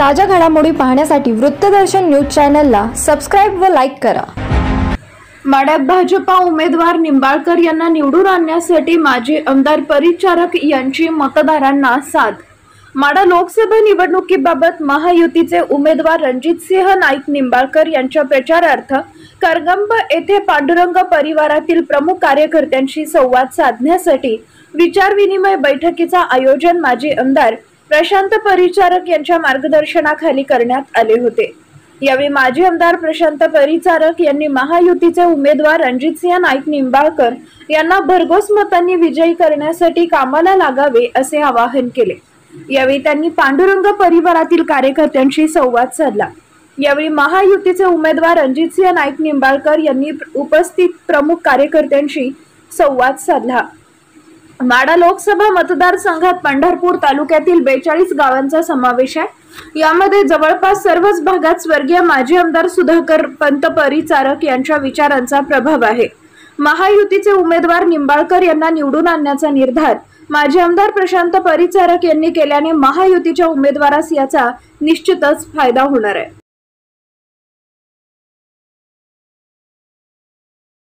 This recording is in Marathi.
ताज्या घडामोडी पाहण्यासाठी वृत्तदर्शन न्यूज चॅनलला सबस्क्राइब व लाईक करा। माढ्यात भाजपा उमेदवार निंबाळकर यांना निवडून आणण्यासाठी माजी आमदार परिचारक यांची मतदारांना साथ। माढा लोकसभा निवडणुकीबाबत महायुतीचे उमेदवार रणजितसिंह नाईक निंबाळकर यांच्या प्रचारार्थ करगंब येथे पांडुरंग परिवारातील प्रमुख कार्यकर्त्यांशी संवाद साधण्यासाठी विचारविनिमय बैठकीचा आयोजन माजी आमदार प्रशांत परिचारक यांच्या मार्गदर्शनाखाली करण्यात आले होते। यावेळी माजी आमदार प्रशांत परिचारक यांनी महायुतीचे उमेदवार रणजितसिंह नाईक निंबाळकर यांना भरघोस मतांनी विजयी करण्यासाठी कामाला लागावे असे आवाहन केले। यावेळी त्यांनी पांडुरंग परिवारातील कार्यकर्त्यांशी संवाद साधला। यावेळी महायुतीचे उमेदवार रणजितसिंह नाईक निंबाळकर यांनी उपस्थित प्रमुख कार्यकर्त्यांशी संवाद साधला। माढा लोकसभा मतदारसंघात पंढरपूर तालुक्यातील 42 गावांचा समावेश आहे। यामध्ये जवळपास सर्वच भागात स्वर्गीय माजी आमदार सुधाकर पंत परिचारक यांच्या विचारांचा प्रभाव आहे। महायुतीचे उमेदवार निंबाळकर यांना निवडून आणण्याचा निर्धार माजी आमदार प्रशांत परिचारक यांनी केल्याने महायुतीच्या उमेदवारास याचा निश्चितच फायदा होणार आहे।